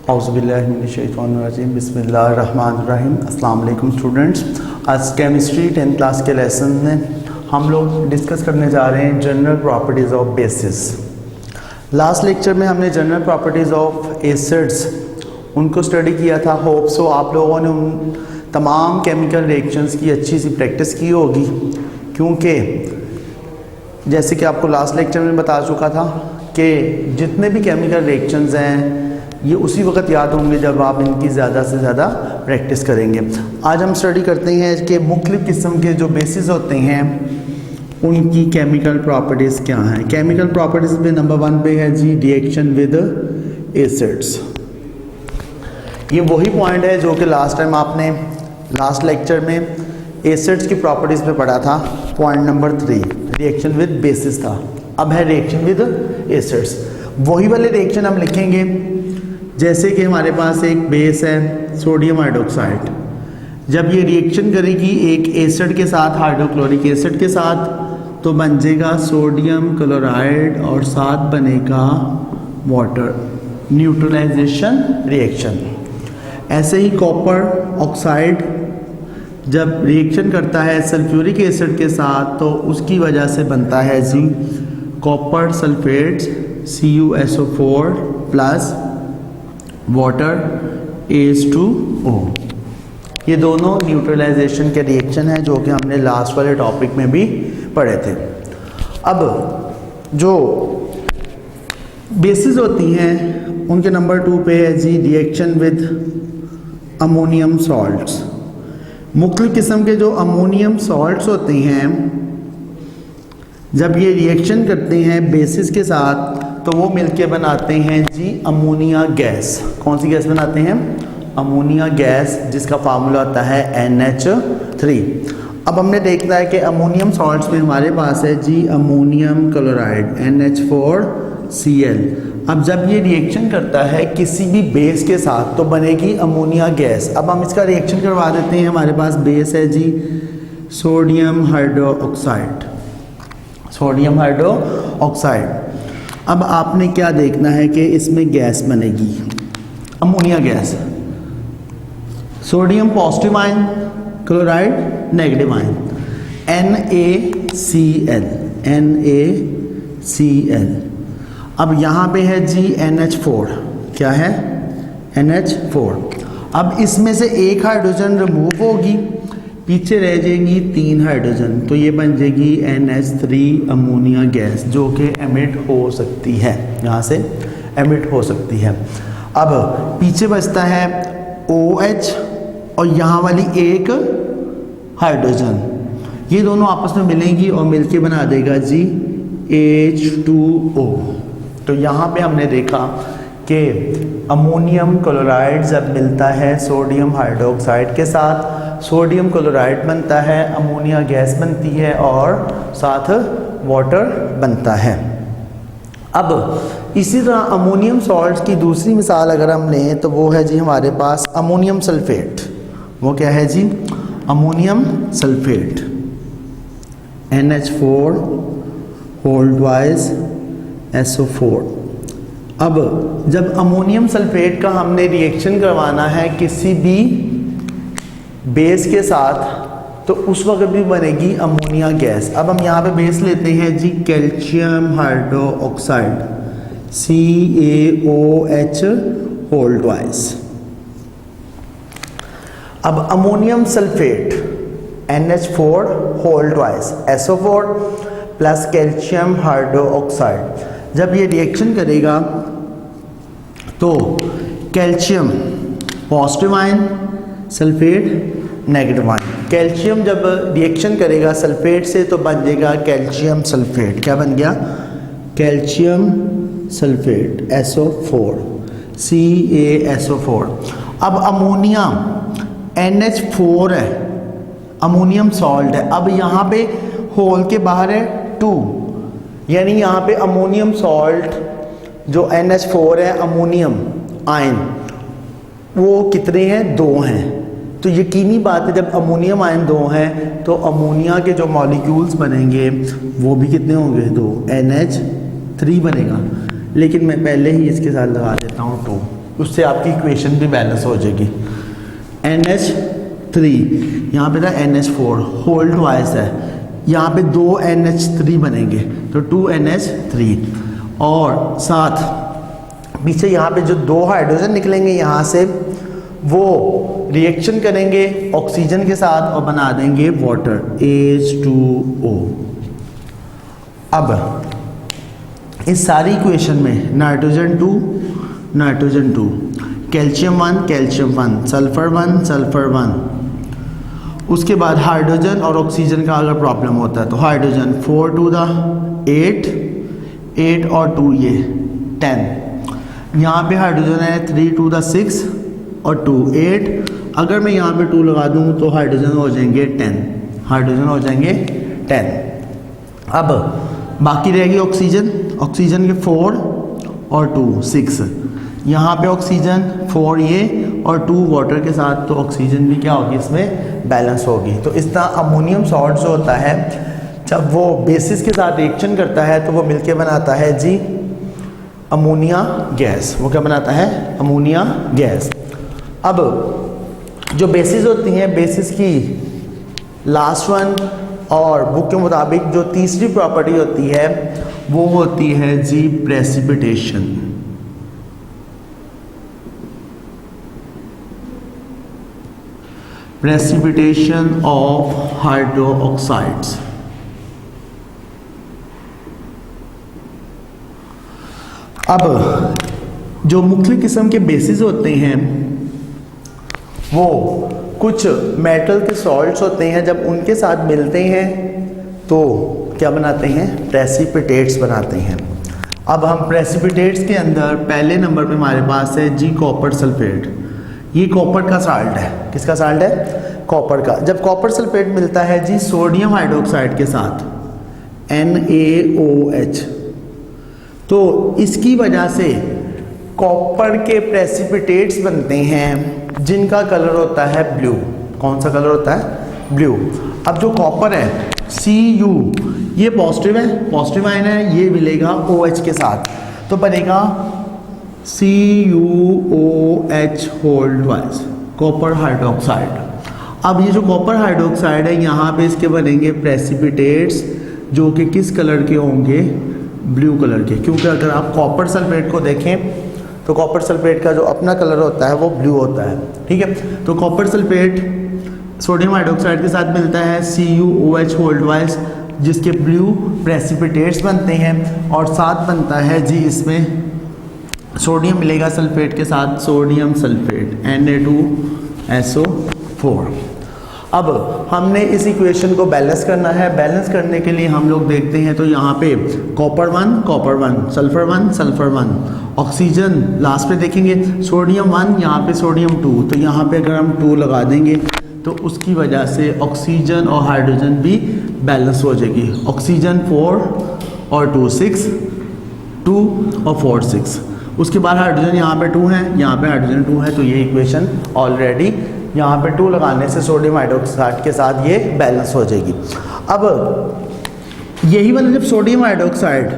औज़ुबिल्लाहिमिनश्शैतानिर्रजीम बिस्मिल्लाहिर्रहमानिर्रहीम। अस्सलाम वालेकुम स्टूडेंट्स। आज केमिस्ट्री 10th क्लास के लेसन में हम लोग डिस्कस करने जा रहे हैं general properties of basis. Last lecture में हमने जनरल प्रॉपर्टीज़ ऑफ एसिड्स उनको स्टडी किया था। होप सो आप लोगों ने उन तमाम केमिकल रिएक्शंस की अच्छी सी प्रैक्टिस की होगी, क्योंकि जैसे कि आपको लास्ट लेक्चर में बता चुका था कि जितने भी केमिकल रिएक्शंस हैं ये उसी वक्त याद होंगे जब आप इनकी ज़्यादा से ज़्यादा प्रैक्टिस करेंगे। आज हम स्टडी करते हैं कि मुख्तलिफ़ किस्म के जो बेसिस होते हैं उनकी केमिकल प्रॉपर्टीज़ क्या हैं। केमिकल प्रॉपर्टीज़ में नंबर 1 पे है जी रिएक्शन विद एसिड्स। ये वही पॉइंट है जो कि लास्ट टाइम आपने लास्ट लेक्चर में एसिड्स की प्रॉपर्टीज़ पे पढ़ा था। Point number 3 reaction with basis था, अब है रिएक्शन विद एसिड्स। वही वाले रिएक्शन हम लिखेंगे जैसे कि हमारे पास एक बेस है सोडियम हाइड्रोक्साइड। जब ये रिएक्शन करेगी एक एसिड के साथ, हाइड्रोक्लोरिक एसिड के साथ, तो बन जाएगा सोडियम क्लोराइड और साथ बनेगा वाटर, न्यूट्रलाइजेशन रिएक्शन। ऐसे ही कॉपर ऑक्साइड जब रिएक्शन करता है सल्फ्यूरिक एसिड के साथ तो उसकी वजह से बनता है जी copper sulphate CuSO4 plus water H2O। ये दोनों न्यूट्रलाइजेशन के रिएक्शन हैं जो कि हमने लास्ट वाले टॉपिक में भी पढ़े थे। अब जो बेसिस होती हैं उनके नंबर 2 पे है जी रिएक्शन विद अमोनियम सॉल्ट्स। मुख्तलिफ किस्म के जो अमोनियम सॉल्ट्स होते हैं जब ये रिएक्शन करते हैं बेसिस के साथ तो वो मिलके बनाते हैं जी अमोनिया गैस। कौन सी गैस बनाते हैं? अमोनिया गैस, जिसका फार्मूला होता है NH3। अब हमने देखना है कि अमोनियम सॉल्ट्स में हमारे पास है जी अमोनियम क्लोराइड NH4Cl। अब जब ये रिएक्शन करता है किसी भी बेस के साथ तो बनेगी अमोनिया गैस। अब हम इसका रिएक्शन करवा देते हैं। हमारे पास बेस है जी सोडियम हाइड्रोक्साइड, सोडियम हाइड्रोक्साइड। अब आपने क्या देखना है कि इसमें गैस बनेगी ammonia gas. Sodium positive ion, chloride negative ion, NaCl, NaCl। अब यहाँ पे है जी NH4, क्या है? NH4। अब इसमें से एक हाइड्रोजन रिमूव होगी, पीछे रह जाएंगी 3 हाइड्रोजन, तो ये बन जाएगी NH3 अमोनिया गैस जो कि एमिट हो सकती है, यहाँ से एमिट हो सकती है। अब पीछे बचता है OH और यहाँ वाली एक हाइड्रोजन, ये दोनों आपस में मिलेंगी और मिलके बना देगा जी H2O। तो यहाँ पे हमने देखा कि अमोनियम क्लोराइड जब मिलता है सोडियम हाइड्रोक्साइड के साथ, सोडियम क्लोराइड बनता है, अमोनिया गैस बनती है और साथ वाटर बनता है। अब इसी तरह अमोनियम सॉल्ट्स की दूसरी मिसाल अगर हम लें तो वो है जी हमारे पास अमोनियम सल्फेट। वो क्या है जी? Ammonium sulphate NH4 whole twice SO4। अब जब अमोनियम सल्फेट का हमने रिएक्शन करवाना है किसी भी बेस के साथ तो उस वक्त भी बनेगी अमोनिया गैस। अब हम यहाँ पे बेस लेते हैं जी calcium hydroxide CaOH whole twice. अब ammonium sulphate NH4 whole twice SO4 plus calcium hydroxide जब ये रिएक्शन करेगा तो calcium positive ion, sulphate negative ion. Calcium जब रिएक्शन करेगा सल्फेट से तो बन जाएगा कैल्शियम सल्फेट। क्या बन गया? Calcium sulphate SO4 CaSO4। अब अमोनिया NH4 है, अमोनियम सॉल्ट है। अब यहाँ पे होल के बाहर है 2, यानी यहाँ पे अमोनियम सॉल्ट जो NH4 है अमोनियम आयन वो कितने हैं? 2 हैं। तो यकीनी बात है जब अमोनियम आयन 2 हैं तो अमोनिया के जो मॉलिक्यूल्स बनेंगे वो भी कितने होंगे? 2 NH3 बनेगा। लेकिन मैं पहले ही इसके साथ लगा देता हूँ 2, उससे आपकी इक्वेशन भी बैलेंस हो जाएगी। NH3 यहाँ पे था NH4 होल ट्वाइस है, यहाँ पे 2 NH3 बनेंगे तो 2 NH3 और साथ पीछे यहाँ पे जो 2 हाइड्रोजन निकलेंगे यहाँ से वो रिएक्शन करेंगे ऑक्सीजन के साथ और बना देंगे वाटर H2O। अब इस सारी इक्वेशन में नाइट्रोजन 2 कैल्शियम 1 सल्फर 1 उसके बाद हाइड्रोजन और ऑक्सीजन का अगर प्रॉब्लम होता है तो हाइड्रोजन 4 2 8 और 2 ये 10, यहाँ पे हाइड्रोजन है 3 2 6 और 2 8। अगर मैं यहाँ पे 2 लगा दूँ तो हाइड्रोजन हो जाएंगे 10। अब बाकी रहेगी ऑक्सीजन के 4 और 2 6, यहाँ पे ऑक्सीजन 4 ये और 2 वाटर के साथ, तो ऑक्सीजन भी क्या होगी इसमें बैलेंस होगी। तो इस तरह अमोनियम सॉल्ट जो होता है जब वो बेसिस के साथ रिएक्शन करता है तो वो मिलके बनाता है जी अमोनिया गैस। वो क्या बनाता है? Ammonia gas. अब जो बेसिस होती हैं, बेसिस की लास्ट वन और बुक के मुताबिक जो तीसरी प्रॉपर्टी होती है वो होती है जी प्रेसिपिटेशन। Precipitation of hydroxides. अब जो मुख्तलिफ किस्म के बेसिस होते हैं वो कुछ मेटल के सॉल्ट्स होते हैं, जब उनके साथ मिलते हैं तो क्या बनाते हैं? प्रेसिपिटेट्स बनाते हैं। अब हम प्रेसिपिटेट्स के अंदर पहले नंबर पे हमारे पास है जी कॉपर सल्फेट। ये कॉपर का साल्ट है। किसका साल्ट है? कॉपर का। जब कॉपर सल्फेट मिलता है जी सोडियम हाइड्रोक्साइड के साथ NaOH, तो इसकी वजह से कॉपर के प्रेसिपिटेट्स बनते हैं जिनका कलर होता है ब्लू। कौन सा कलर होता है? ब्लू। अब जो कॉपर है Cu ये पॉजिटिव है, पॉजिटिव आयन है, ये मिलेगा OH के साथ तो बनेगा CuOH whole twice copper hydroxide. अब ये जो कॉपर हाइड्रोक्साइड है यहाँ पे इसके बनेंगे प्रेसिपिटेट्स जो कि किस कलर के होंगे? ब्लू कलर के, क्योंकि अगर आप कॉपर सल्फेट को देखें तो कॉपर सल्फेट का जो अपना कलर होता है वो ब्लू होता है। ठीक है, तो कॉपर सल्फेट सोडियम हाइड्रोक्साइड के साथ मिलता है CuOH होल ट्वाइस जिसके ब्लू प्रेसिपिटेट्स बनते हैं और साथ बनता है जी इसमें सोडियम मिलेगा सल्फेट के साथ सोडियम सल्फेट Na2SO4। अब हमने इस इक्वेशन को बैलेंस करना है। बैलेंस करने के लिए हम लोग देखते हैं तो यहाँ पे कॉपर 1 सल्फर 1 ऑक्सीजन लास्ट पे देखेंगे सोडियम 1, यहाँ पे सोडियम 2, तो यहाँ पे अगर हम 2 लगा देंगे तो उसकी वजह से ऑक्सीजन और हाइड्रोजन भी बैलेंस हो जाएगी। ऑक्सीजन 4 और 2 6, 2 और 4 6। उसके बाद हाइड्रोजन यहाँ पे 2 है, यहाँ पे हाइड्रोजन 2 है, तो ये इक्वेशन ऑलरेडी यहाँ पे 2 लगाने से सोडियम हाइड्रोक्साइड के साथ ये बैलेंस हो जाएगी। अब यही वाला जब सोडियम हाइड्रोक्साइड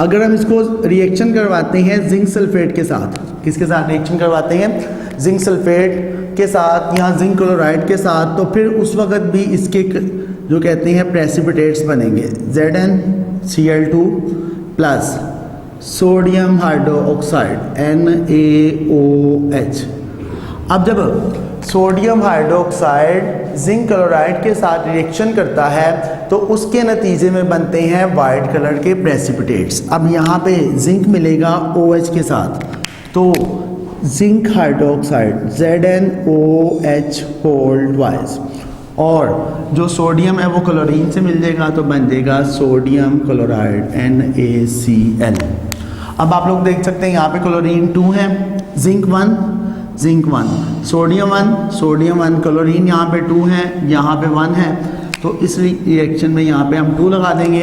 अगर हम इसको रिएक्शन करवाते हैं जिंक सल्फेट के साथ, किसके साथ रिएक्शन करवाते हैं? जिंक सल्फेट के साथ, यहाँ जिंक क्लोराइड के साथ, तो फिर उस वक्त भी इसके जो कहते हैं प्रेसिपिटेट्स बनेंगे ZnCl2 plus sodium hydroxide NaOH। अब जब सोडियम हाइड्रोक्साइड जिंक क्लोराइड के साथ रिएक्शन करता है तो उसके नतीजे में बनते हैं वाइट कलर के प्रेसिपिटेट्स। अब यहाँ पे जिंक मिलेगा OH के साथ तो zinc hydroxide ZnOH whole twice, और जो सोडियम है वो क्लोरीन से मिल जाएगा तो बन जाएगा सोडियम क्लोराइड NaCl। अब आप लोग देख सकते हैं यहाँ पे क्लोरीन 2 है, जिंक 1, सोडियम 1, क्लोरीन यहाँ पे 2 है, यहाँ पे 1 है, तो इस रिएक्शन में यहाँ पे हम 2 लगा देंगे।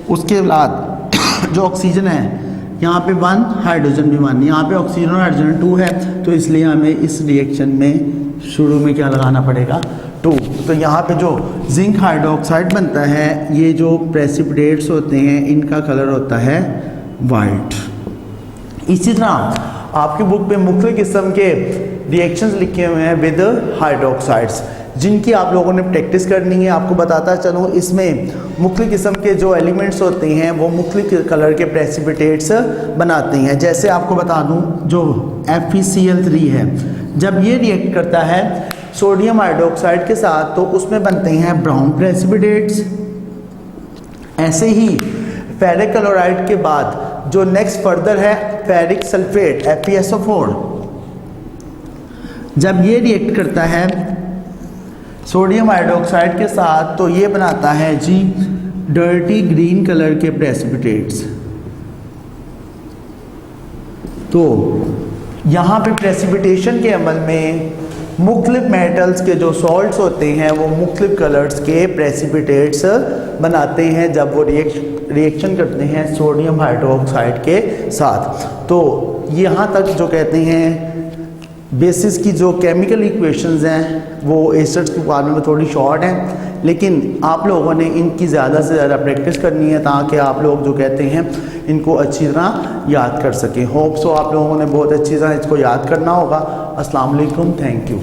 उसके बाद जो ऑक्सीजन है यहाँ पे 1, हाइड्रोजन भी 1, यहाँ पे ऑक्सीजन और हाइड्रोजन 2 है, तो इसलिए हमें इस रिएक्शन में शुरू में क्या लगाना पड़ेगा? 2। तो यहाँ पे जो जिंक हाइड्रोक्साइड बनता है, ये जो प्रेसिपिटेट्स होते हैं इनका कलर होता है वाइट। इसी तरह आपकी बुक पे मुख्तलिफ किस्म के रिएक्शंस लिखे हुए हैं विद हाइड्रोक्साइड्स, जिनकी आप लोगों ने प्रैक्टिस करनी है। आपको बताता चलूँ, इसमें मुख्तलिफ किस्म के जो एलिमेंट्स होते हैं वो मुख्तलिफ कलर के प्रेसिपिटेट्स बनाते हैं। जैसे आपको बता दूँ, जो FeCl3 है, जब ये रिएक्ट करता है सोडियम हाइड्रोक्साइड के साथ तो उसमें बनते हैं ब्राउन प्रेसिपिटेट्स। ऐसे ही फेरिक क्लोराइड के बाद जो नेक्स्ट फर्दर है फेरिक सल्फेट FeSO4, जब ये रिएक्ट करता है सोडियम हाइड्रोक्साइड के साथ तो ये बनाता है जी डर्टी ग्रीन कलर के प्रेसिपिटेट्स। तो यहाँ पे प्रेसिपिटेशन के अमल में मुख्तलिफ मेटल्स के जो सॉल्ट्स होते हैं वो मुख्तलिफ कलर्स के प्रेसिपिटेट्स बनाते हैं जब वो रिएक्शन करते हैं सोडियम हाइड्रोक्साइड के साथ। तो यहाँ तक जो कहते हैं बेसिस की जो केमिकल इक्वेशंस हैं वो एसिड्स के मुकाबले में थोड़ी शॉर्ट हैं, लेकिन आप लोगों ने इनकी ज़्यादा से ज़्यादा प्रैक्टिस करनी है ताकि आप लोग जो कहते हैं इनको अच्छी तरह याद कर सकें। होप सो आप लोगों ने बहुत अच्छी तरह इसको याद करना होगा। अस्सलाम वालेकुम, थैंक यू।